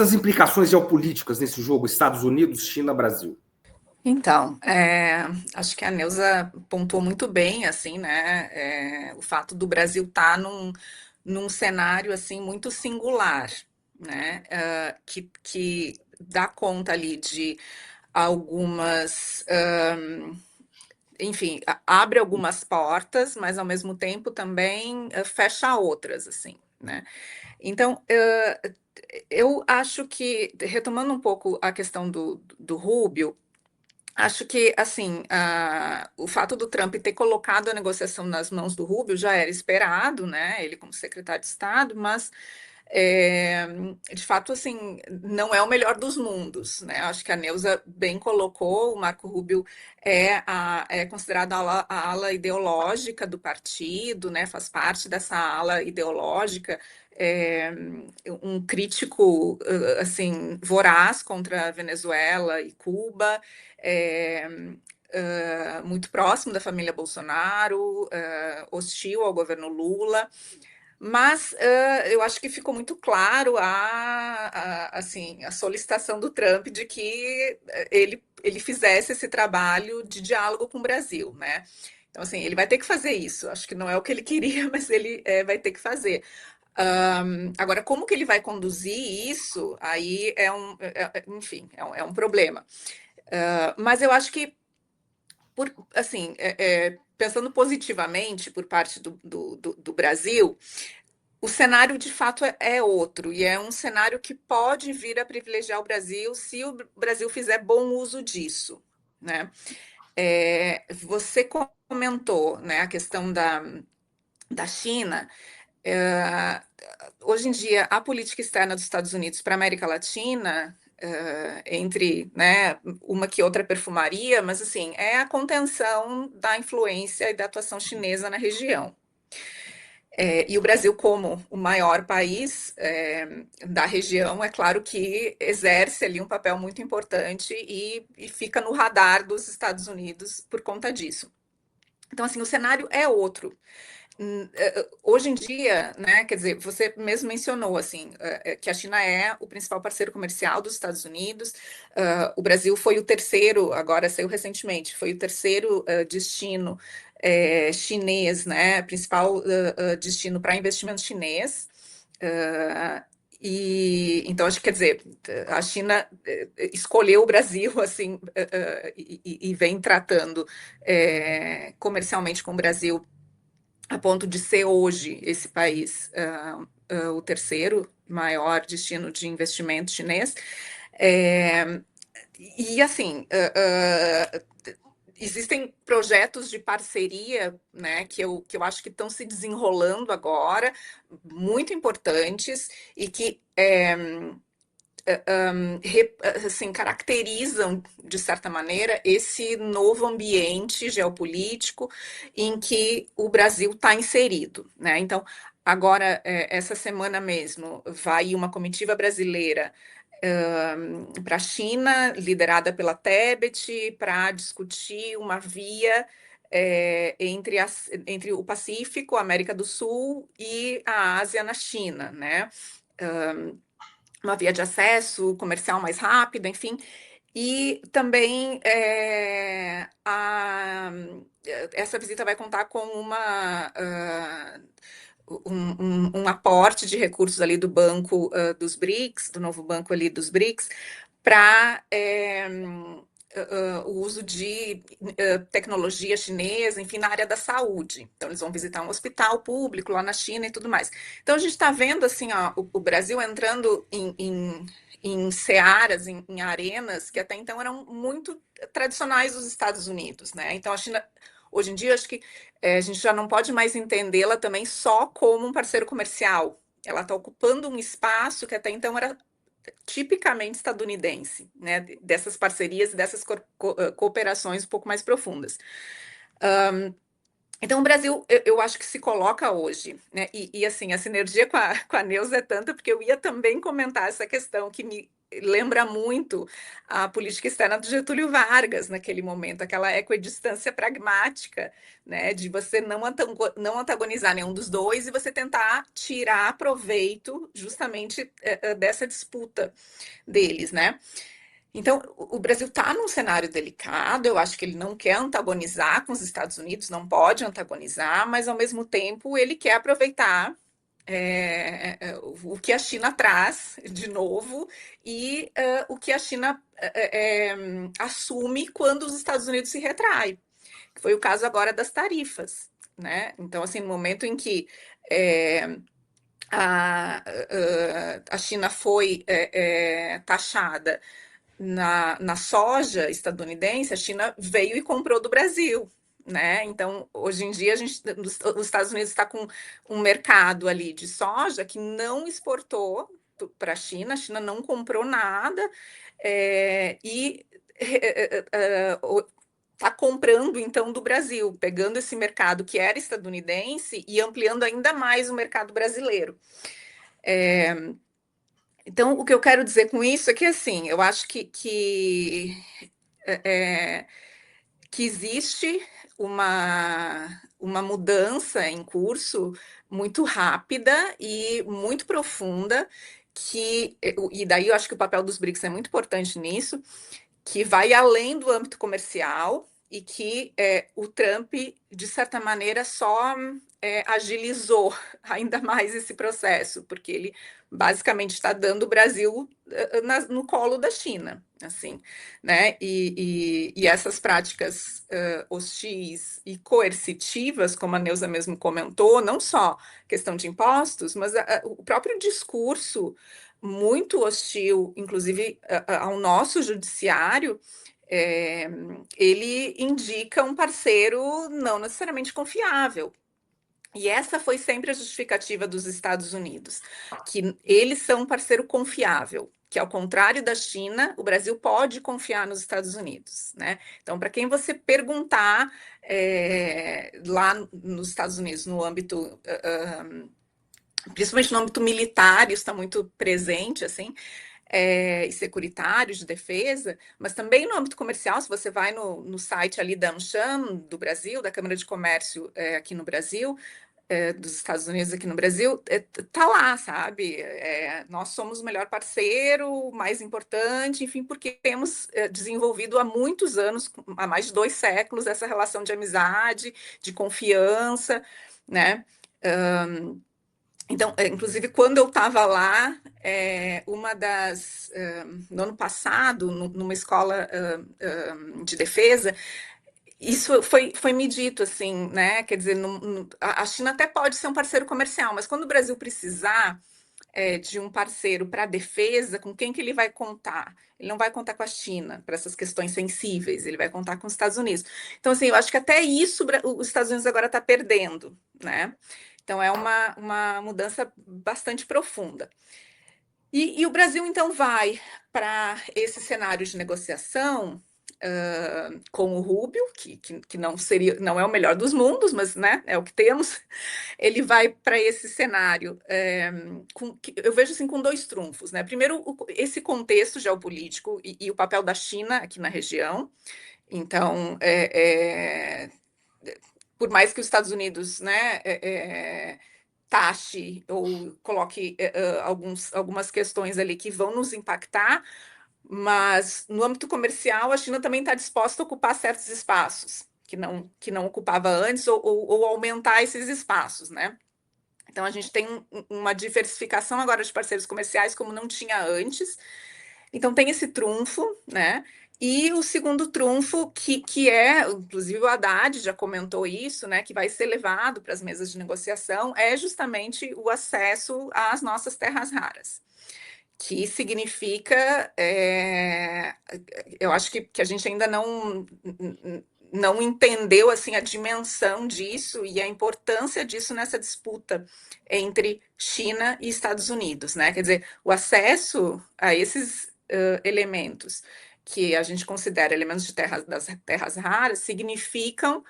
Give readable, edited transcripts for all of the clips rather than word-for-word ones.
as implicações geopolíticas nesse jogo Estados Unidos, China, Brasil? Então, acho que a Neuza pontuou muito bem, assim, né, o fato do Brasil estar num cenário, assim, muito singular, né, que dá conta ali de algumas, enfim, abre algumas portas, mas ao mesmo tempo também fecha outras, assim, né. Então, eu acho que, retomando um pouco a questão do Rubio, acho que, assim, o fato do Trump ter colocado a negociação nas mãos do Rubio já era esperado, né? Ele como secretário de Estado, mas é, de fato, assim, não é o melhor dos mundos, né? Acho que a Neuza bem colocou, o Marco Rubio é considerado a ala ideológica do partido, né? Faz parte dessa ala ideológica, é, um crítico, assim, voraz contra a Venezuela e Cuba, é, muito próximo da família Bolsonaro, hostil ao governo Lula. Mas eu acho que ficou muito claro assim, a solicitação do Trump de que ele fizesse esse trabalho de diálogo com o Brasil, né? Então, assim, ele vai ter que fazer isso. Acho que não é o que ele queria, mas ele vai ter que fazer. Agora, como que ele vai conduzir isso? Aí enfim, é um problema. Mas eu acho que, assim, pensando positivamente por parte do Brasil, o cenário de fato é outro, e é um cenário que pode vir a privilegiar o Brasil se o Brasil fizer bom uso disso, né? Você comentou, né, a questão da China. É, Hoje em dia, a política externa dos Estados Unidos para a América Latina, entre, né, uma que outra perfumaria, mas assim, é a contenção da influência e da atuação chinesa na região. E o Brasil, como o maior país da região, é claro que exerce ali um papel muito importante e fica no radar dos Estados Unidos por conta disso. Então, assim, o cenário é outro. Hoje em dia, né, quer dizer, você mesmo mencionou assim, que a China é o principal parceiro comercial dos Estados Unidos. O Brasil foi o terceiro, agora saiu recentemente, foi o terceiro destino chinês, né, principal destino para investimento chinês. E então acho que, quer dizer, a China escolheu o Brasil assim e vem tratando comercialmente com o Brasil a ponto de ser hoje esse país o terceiro maior destino de investimento chinês. É, e assim, existem projetos de parceria, né, que eu acho que estão se desenrolando agora, muito importantes, e que assim, caracterizam, de certa maneira, esse novo ambiente geopolítico em que o Brasil está inserido, né? Então, agora, essa semana mesmo, vai uma comitiva brasileira para a China, liderada pela Tebet, para discutir uma via entre o Pacífico, a América do Sul e a Ásia na China, né? Uma via de acesso comercial mais rápida, enfim. E também essa visita vai contar com um aporte de recursos ali do banco dos BRICS, do novo banco ali dos BRICS, para o uso de tecnologia chinesa, enfim, na área da saúde. Então, eles vão visitar um hospital público lá na China e tudo mais. Então, a gente está vendo assim, ó, o Brasil entrando em searas, em arenas que até então eram muito tradicionais dos Estados Unidos, né? Então, a China, hoje em dia, acho que a gente já não pode mais entendê-la também só como um parceiro comercial. Ela está ocupando um espaço que até então era tipicamente estadunidense, né? Dessas parcerias e dessas cooperações um pouco mais profundas. Então, o Brasil, eu acho que se coloca hoje, né? Assim, a sinergia com a Neuza é tanta, porque eu ia também comentar essa questão que lembra muito a política externa do Getúlio Vargas naquele momento, aquela equidistância pragmática, né, de você não antagonizar nenhum dos dois e você tentar tirar proveito justamente dessa disputa deles, né? Então, o Brasil está num cenário delicado, eu acho que ele não quer antagonizar com os Estados Unidos, não pode antagonizar, mas ao mesmo tempo ele quer aproveitar o que a China traz de novo e o que a China assume quando os Estados Unidos se retraem, que foi o caso agora das tarifas, né? Então, assim, no momento em que a China foi taxada na soja estadunidense, a China veio e comprou do Brasil, né? Então, hoje em dia, os Estados Unidos está com um mercado ali de soja que não exportou para a China não comprou nada e está comprando então do Brasil, pegando esse mercado que era estadunidense e ampliando ainda mais o mercado brasileiro. Então, o que eu quero dizer com isso é que, assim, eu acho que existe uma mudança em curso muito rápida e muito profunda, e daí eu acho que o papel dos BRICS é muito importante nisso, que vai além do âmbito comercial e que o Trump, de certa maneira, só agilizou ainda mais esse processo, porque ele basicamente está dando o Brasil no colo da China, assim, né? E essas práticas hostis e coercitivas, como a Neuza mesmo comentou, não só questão de impostos, mas o próprio discurso muito hostil, inclusive ao nosso judiciário, ele indica um parceiro não necessariamente confiável. E essa foi sempre a justificativa dos Estados Unidos, que eles são um parceiro confiável, que ao contrário da China, o Brasil pode confiar nos Estados Unidos, né? Então, para quem você perguntar lá nos Estados Unidos, no âmbito principalmente no âmbito militar, isso está muito presente, assim, e securitário, de defesa, mas também no âmbito comercial, se você vai no site ali da AmCham, do Brasil, da Câmara de Comércio aqui no Brasil, dos Estados Unidos aqui no Brasil, tá lá, sabe? Nós somos o melhor parceiro, o mais importante, enfim, porque temos desenvolvido há muitos anos, há mais de 2 séculos, essa relação de amizade, de confiança, né? Então, inclusive, quando eu estava lá, no ano passado, numa escola de defesa, isso foi me dito, assim, né? Quer dizer, a China até pode ser um parceiro comercial, mas quando o Brasil precisar de um parceiro para a defesa, com quem que ele vai contar? Ele não vai contar com a China para essas questões sensíveis, ele vai contar com os Estados Unidos. Então, assim, eu acho que até isso os Estados Unidos agora está perdendo, né? Então, é uma mudança bastante profunda. E o Brasil, então, vai para esse cenário de negociação com o Rubio, que não é o melhor dos mundos, mas né, é o que temos. Ele vai para esse cenário, eu vejo assim, com 2 trunfos. Né? Primeiro, esse contexto geopolítico e o papel da China aqui na região. Então, por mais que os Estados Unidos né, taxe ou coloque algumas questões ali que vão nos impactar, mas no âmbito comercial a China também está disposta a ocupar certos espaços que não ocupava antes ou aumentar esses espaços, né? Então a gente tem uma diversificação agora de parceiros comerciais como não tinha antes. Então tem esse trunfo, né? E o segundo trunfo, que inclusive o Haddad já comentou isso, né? Que vai ser levado para as mesas de negociação, é justamente o acesso às nossas terras raras. Que significa, eu acho que a gente ainda não entendeu assim a dimensão disso e a importância disso nessa disputa entre China e Estados Unidos, né? Quer dizer, o acesso a esses elementos que a gente considera elementos das terras raras significam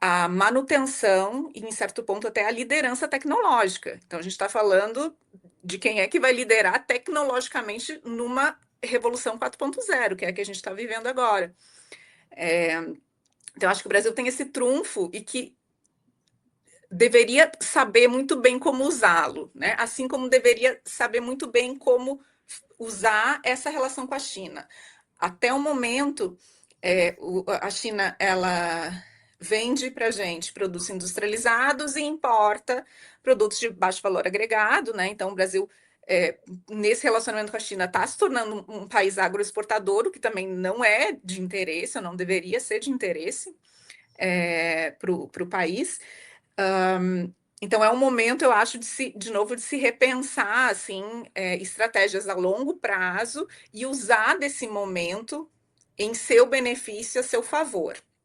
a manutenção e, em certo ponto, até a liderança tecnológica. Então, a gente está falando de quem é que vai liderar tecnologicamente numa revolução 4.0, que é a que a gente está vivendo agora. Então, acho que o Brasil tem esse trunfo e que deveria saber muito bem como usá-lo, né? Assim como deveria saber muito bem como usar essa relação com a China. Até o momento, a China ela vende para a gente produtos industrializados e importa produtos de baixo valor agregado, né? Então, o Brasil, nesse relacionamento com a China, está se tornando um país agroexportador, o que também não é de interesse, ou não deveria ser de interesse para o país. Então é um momento, eu acho, de novo, de se repensar assim, estratégias a longo prazo e usar desse momento em seu benefício, a seu favor.